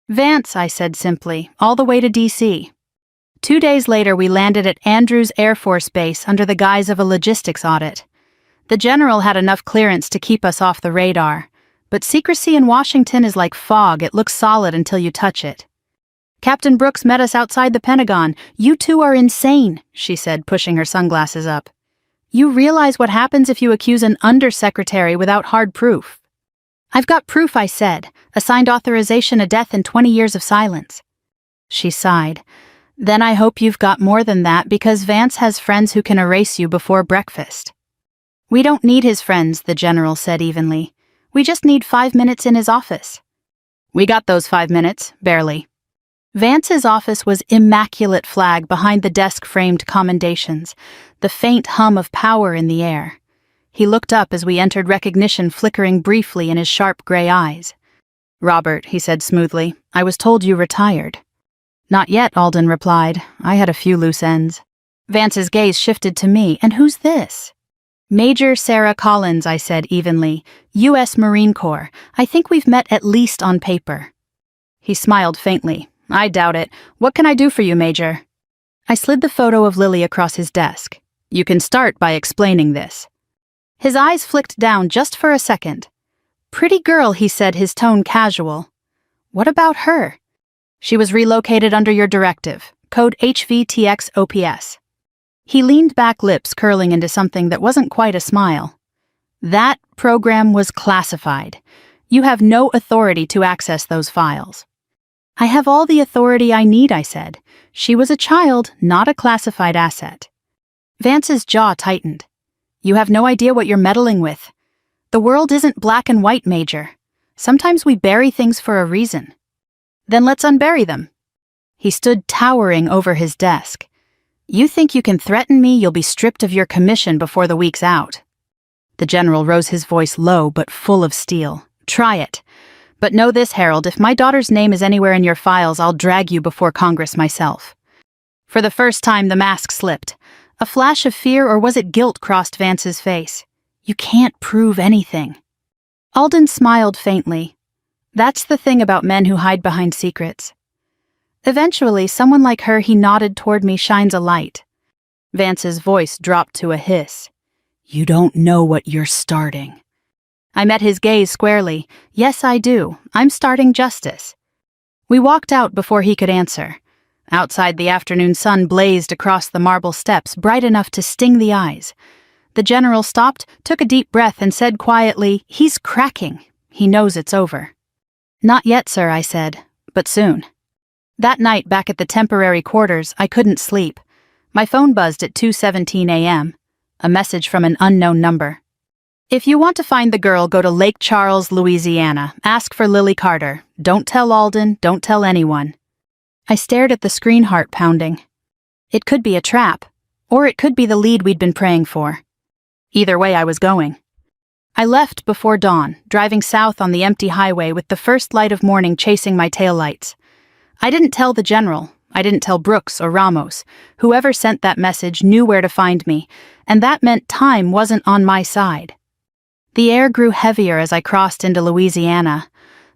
"Vance," I said simply, "all the way to D.C." 2 days later, we landed at Andrews Air Force Base under the guise of a logistics audit. The general had enough clearance to keep us off the radar, but secrecy in Washington is like fog. It looks solid until you touch it. "Captain Brooks met us outside the Pentagon. You two are insane," she said, pushing her sunglasses up. "You realize what happens if you accuse an undersecretary without hard proof?" "I've got proof," I said, "a signed authorization of death and 20 years of silence." She sighed. "Then I hope you've got more than that, because Vance has friends who can erase you before breakfast." "We don't need his friends," the general said evenly. "We just need 5 minutes in his office." We got those 5 minutes, barely. Vance's office was immaculate flag behind the desk-framed commendations, the faint hum of power in the air. He looked up as we entered, recognition flickering briefly in his sharp gray eyes. "Robert," he said smoothly, "I was told you retired." "Not yet," Alden replied. "I had a few loose ends." Vance's gaze shifted to me. "And who's this?" "Major Sarah Collins," I said evenly. "U.S. Marine Corps. I think we've met at least on paper." He smiled faintly. "I doubt it. What can I do for you, Major?" I slid the photo of Lily across his desk. "You can start by explaining this." His eyes flicked down just for a second. "Pretty girl," he said, his tone casual. "What about her?" "She was relocated under your directive. Code HVTX-OPS. He leaned back, lips curling into something that wasn't quite a smile. "That program was classified. You have no authority to access those files." "I have all the authority I need," I said. "She was a child, not a classified asset." Vance's jaw tightened. "You have no idea what you're meddling with. The world isn't black and white, Major. Sometimes we bury things for a reason." "Then let's unbury them." He stood towering over his desk. "You think you can threaten me? You'll be stripped of your commission before the week's out." The general rose his voice low but full of steel. "Try it. But know this, Harold, if my daughter's name is anywhere in your files, I'll drag you before Congress myself." For the first time, the mask slipped. A flash of fear, or was it guilt, crossed Vance's face. "You can't prove anything." Alden smiled faintly. "That's the thing about men who hide behind secrets." Eventually, someone like her, he nodded toward me, shines a light. Vance's voice dropped to a hiss. "You don't know what you're starting." I met his gaze squarely. "Yes, I do. I'm starting justice." We walked out before he could answer. Outside, the afternoon sun blazed across the marble steps, bright enough to sting the eyes. The general stopped, took a deep breath, and said quietly, "He's cracking. He knows it's over." "Not yet, sir," I said, "but soon." That night, back at the temporary quarters, I couldn't sleep. My phone buzzed at 2:17 a.m. A message from an unknown number. "If you want to find the girl, go to Lake Charles, Louisiana. Ask for Lily Carter. Don't tell Alden, don't tell anyone." I stared at the screen, heart pounding. It could be a trap, or it could be the lead we'd been praying for. Either way, I was going. I left before dawn, driving south on the empty highway with the first light of morning chasing my taillights. I didn't tell the general. I didn't tell Brooks or Ramos. Whoever sent that message knew where to find me, and that meant time wasn't on my side. The air grew heavier as I crossed into Louisiana.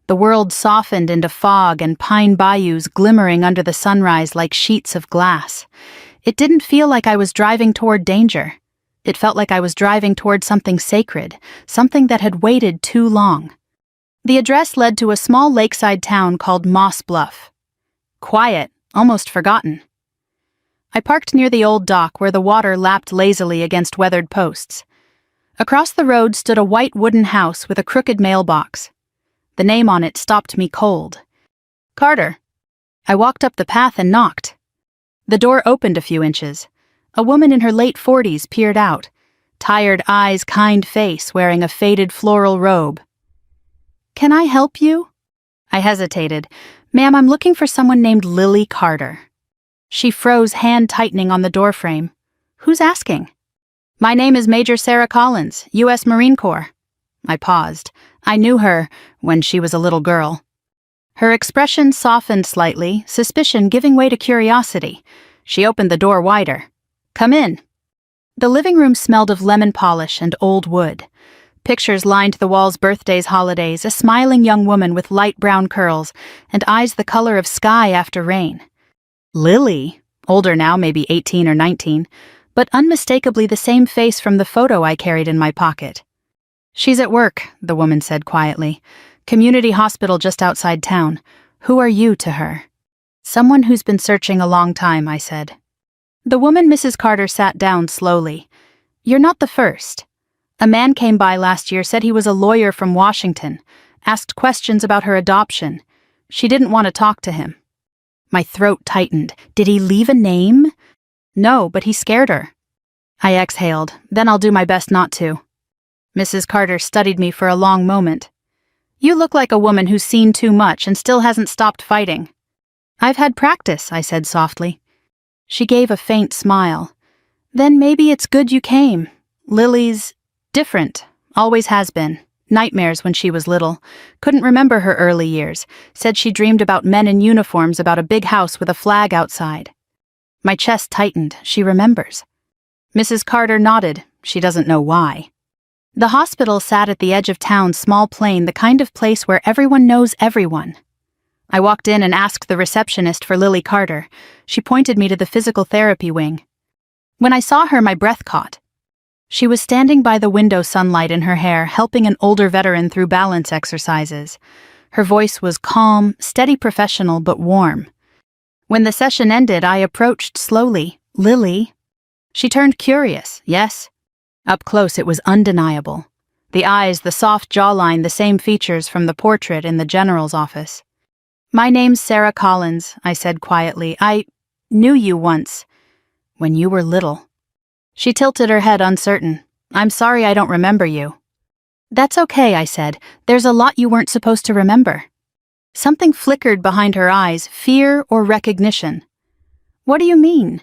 The world softened into fog and pine bayous glimmering under the sunrise like sheets of glass. It didn't feel like I was driving toward danger. It felt like I was driving toward something sacred, something that had waited too long. The address led to a small lakeside town called Moss Bluff. Quiet, almost forgotten. I parked near the old dock where the water lapped lazily against weathered posts. Across the road stood a white wooden house with a crooked mailbox. The name on it stopped me cold. "Carter." I walked up the path and knocked. The door opened a few inches. A woman in her late 40s peered out. Tired eyes, kind face, wearing a faded floral robe. "Can I help you?" I hesitated. "Ma'am, I'm looking for someone named Lily Carter." She froze, hand tightening on the doorframe. "Who's asking?" "My name is Major Sarah Collins, U.S. Marine Corps." I paused. I knew her when she was a little girl. Her expression softened slightly, suspicion giving way to curiosity. She opened the door wider. "Come in." The living room smelled of lemon polish and old wood. Pictures lined the walls, birthdays, holidays, a smiling young woman with light brown curls and eyes the color of sky after rain. Lily, older now, maybe 18 or 19, but unmistakably the same face from the photo I carried in my pocket. "She's at work," the woman said quietly. "Community hospital just outside town. Who are you to her?" "Someone who's been searching a long time," I said. The woman, Mrs. Carter, sat down slowly. "You're not the first. A man came by last year, said he was a lawyer from Washington, asked questions about her adoption. She didn't want to talk to him." My throat tightened. Did he leave a name? No, but he scared her. I exhaled. Then I'll do my best not to. Mrs. Carter studied me for a long moment. "You look like a woman who's seen too much and still hasn't stopped fighting." "I've had practice," I said softly. She gave a faint smile. "Then maybe it's good you came. Lily's different, always has been. Nightmares when she was little. Couldn't remember her early years. Said she dreamed about men in uniforms, about a big house with a flag outside." My chest tightened. She remembers. Mrs. Carter nodded. She doesn't know why. The hospital sat at the edge of town, small plain, the kind of place where everyone knows everyone. I walked in and asked the receptionist for Lily Carter. She pointed me to the physical therapy wing. When I saw her, my breath caught. She was standing by the window, sunlight in her hair, helping an older veteran through balance exercises. Her voice was calm, steady, professional, but warm. When the session ended, I approached slowly. "Lily?" She turned curious. "Yes?" Up close, it was undeniable. The eyes, the soft jawline, the same features from the portrait in the general's office. "My name's Sarah Collins," I said quietly. "I knew you once. When you were little." She tilted her head, uncertain. "I'm sorry I don't remember you." "That's okay," I said. "There's a lot you weren't supposed to remember." Something flickered behind her eyes, fear or recognition. "What do you mean?"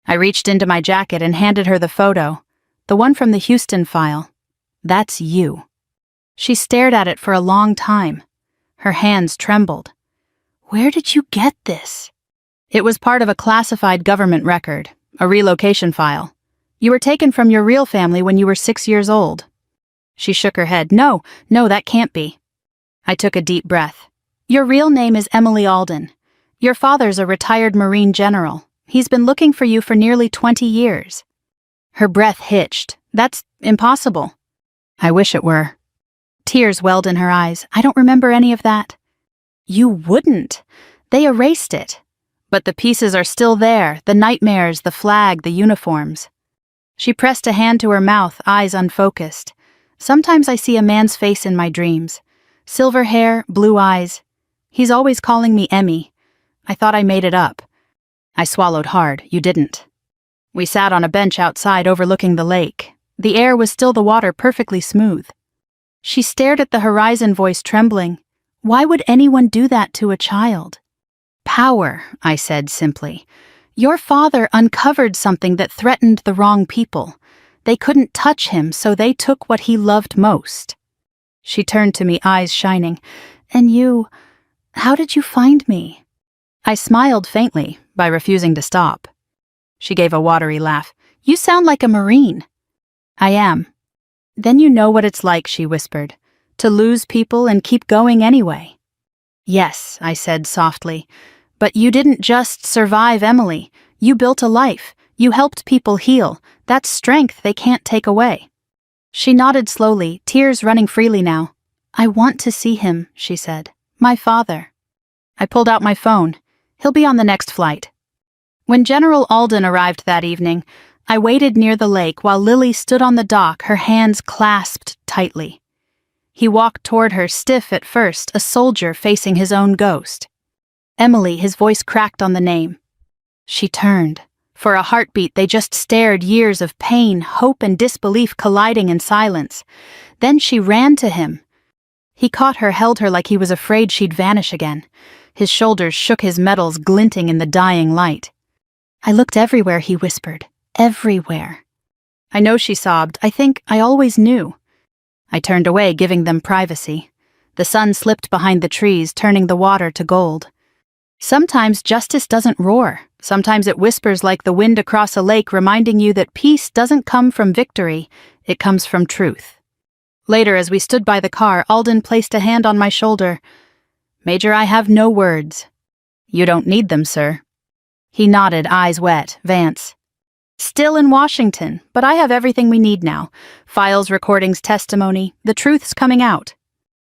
I reached into my jacket and handed her the photo, the one from the Houston file. "That's you." She stared at it for a long time. Her hands trembled. "Where did you get this?" "It was part of a classified government record, a relocation file. You were taken from your real family when you were 6 years old." She shook her head. No, that can't be." I took a deep breath. "Your real name is Emily Alden. Your father's a retired Marine general. He's been looking for you for nearly 20 years. Her breath hitched. "That's impossible." "I wish it were." Tears welled in her eyes. "I don't remember any of that." "You wouldn't. They erased it. But the pieces are still there, the nightmares, the flag, the uniforms." She pressed a hand to her mouth, eyes unfocused. "Sometimes I see a man's face in my dreams. Silver hair, blue eyes. He's always calling me Emmy. I thought I made it up." I swallowed hard. "You didn't." We sat on a bench outside overlooking the lake. The air was still the water, perfectly smooth. She stared at the horizon, voice trembling. "Why would anyone do that to a child?" "Power," I said simply. "Your father uncovered something that threatened the wrong people. They couldn't touch him, so they took what he loved most." She turned to me, eyes shining. "And you, how did you find me?" I smiled faintly by refusing to stop. She gave a watery laugh. "You sound like a Marine." "I am." "Then you know what it's like," she whispered, "to lose people and keep going anyway." "Yes," I said softly. "But you didn't just survive Emily. You built a life. You helped people heal. That's strength they can't take away." She nodded slowly, tears running freely now. "I want to see him," she said. "My father." I pulled out my phone. "He'll be on the next flight." When General Alden arrived that evening, I waited near the lake while Lily stood on the dock, her hands clasped tightly. He walked toward her, stiff at first, a soldier facing his own ghost. Emily, his voice cracked on the name. She turned. For a heartbeat, they just stared, years of pain, hope, and disbelief colliding in silence. Then she ran to him. He caught her, held her like he was afraid she'd vanish again. His shoulders shook, his metals glinting in the dying light. "I looked everywhere," he whispered. "Everywhere." "I know," she sobbed. "I think I always knew." I turned away, giving them privacy. The sun slipped behind the trees, turning the water to gold. Sometimes justice doesn't roar. Sometimes it whispers like the wind across a lake, reminding you that peace doesn't come from victory, it comes from truth. Later, as we stood by the car, Alden placed a hand on my shoulder. "Major, I have no words." "You don't need them, sir." He nodded, eyes wet. "Vance." "Still in Washington, but I have everything we need now. Files, recordings, testimony. The truth's coming out."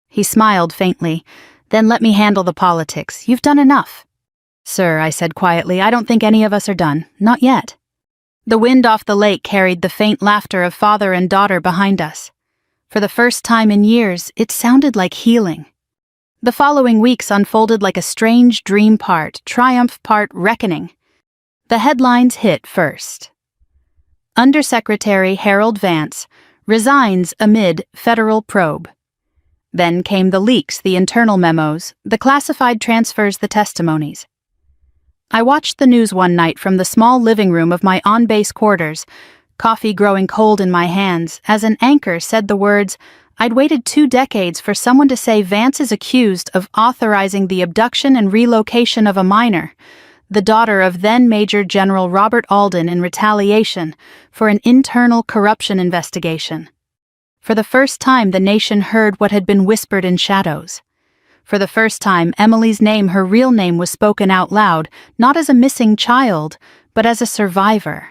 He smiled faintly. "Then let me handle the politics. You've done enough." "Sir," I said quietly, "I don't think any of us are done. Not yet." The wind off the lake carried the faint laughter of father and daughter behind us. For the first time in years, it sounded like healing. The following weeks unfolded like a strange dream, part triumph, part reckoning. The headlines hit first. Undersecretary Harold Vance resigns amid federal probe. Then came the leaks, the internal memos, the classified transfers, the testimonies. I watched the news one night from the small living room of my on-base quarters, coffee growing cold in my hands, as an anchor said the words, "I'd waited 2 decades for someone to say Vance is accused of authorizing the abduction and relocation of a minor, the daughter of then Major General Robert Alden, in retaliation for an internal corruption investigation." For the first time, the nation heard what had been whispered in shadows. For the first time, Emily's name, her real name, was spoken out loud, not as a missing child, but as a survivor.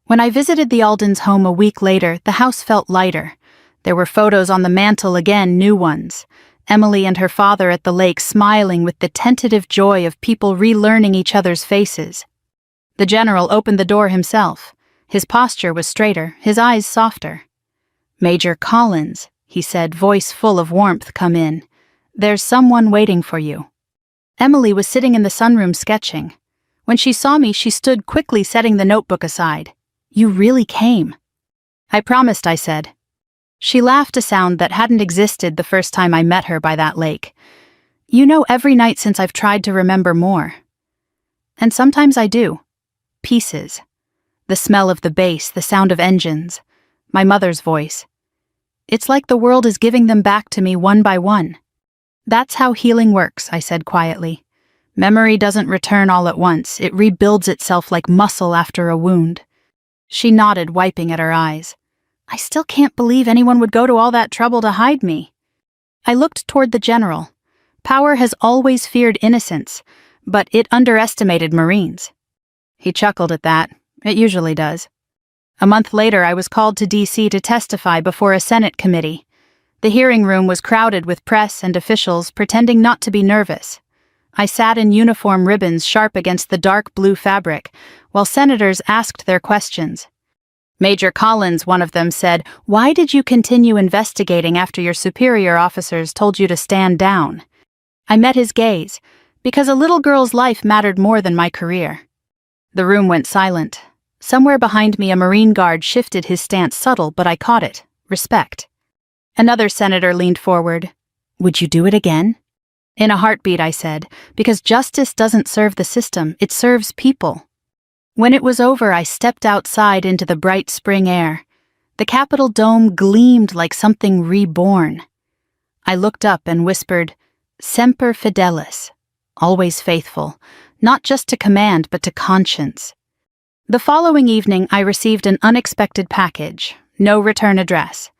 When I visited the Aldens' home a week later, the house felt lighter. There were photos on the mantel again, new ones. Emily and her father at the lake, smiling with the tentative joy of people relearning each other's faces. The general opened the door himself. His posture was straighter, his eyes softer. "Major Collins," he said, voice full of warmth, "come in. There's someone waiting for you." Emily was sitting in the sunroom sketching. When she saw me, she stood quickly, setting the notebook aside. "You really came." "I promised," I said. She laughed, a sound that hadn't existed the first time I met her by that lake. "You know, every night since I've tried to remember more. And sometimes I do. Pieces. The smell of the bass, the sound of engines. My mother's voice. It's like the world is giving them back to me one by one." "That's how healing works," I said quietly. "Memory doesn't return all at once. It rebuilds itself like muscle after a wound." She nodded, wiping at her eyes. "I still can't believe anyone would go to all that trouble to hide me." I looked toward the general. Power has always feared innocence, but it underestimated Marines. He chuckled at that. It usually does. A month later, I was called to D.C. to testify before a Senate committee. The hearing room was crowded with press and officials pretending not to be nervous. I sat in uniform ribbons sharp against the dark blue fabric, while senators asked their questions. Major Collins, one of them, said, "Why did you continue investigating after your superior officers told you to stand down?" I met his gaze, because a little girl's life mattered more than my career. The room went silent. Somewhere behind me, a Marine guard shifted his stance, subtle, but I caught it. Respect. Another senator leaned forward. "Would you do it again?" "In a heartbeat," I said, "because justice doesn't serve the system, it serves people." When it was over, I stepped outside into the bright spring air. The Capitol dome gleamed like something reborn. I looked up and whispered, "Semper Fidelis," always faithful, not just to command but to conscience. The following evening, I received an unexpected package, no return address.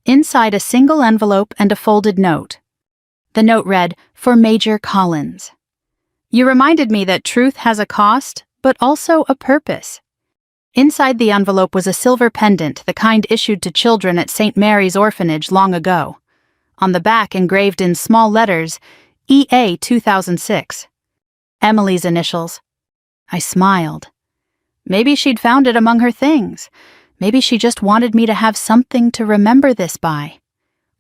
Inside, a single envelope and a folded note. The note read, "For Major Collins. You reminded me that truth has a cost, but also a purpose." Inside the envelope was a silver pendant, the kind issued to children at St. Mary's Orphanage long ago. On the back, engraved in small letters, EA 2006. Emily's initials. I smiled. Maybe she'd found it among her things. Maybe she just wanted me to have something to remember this by.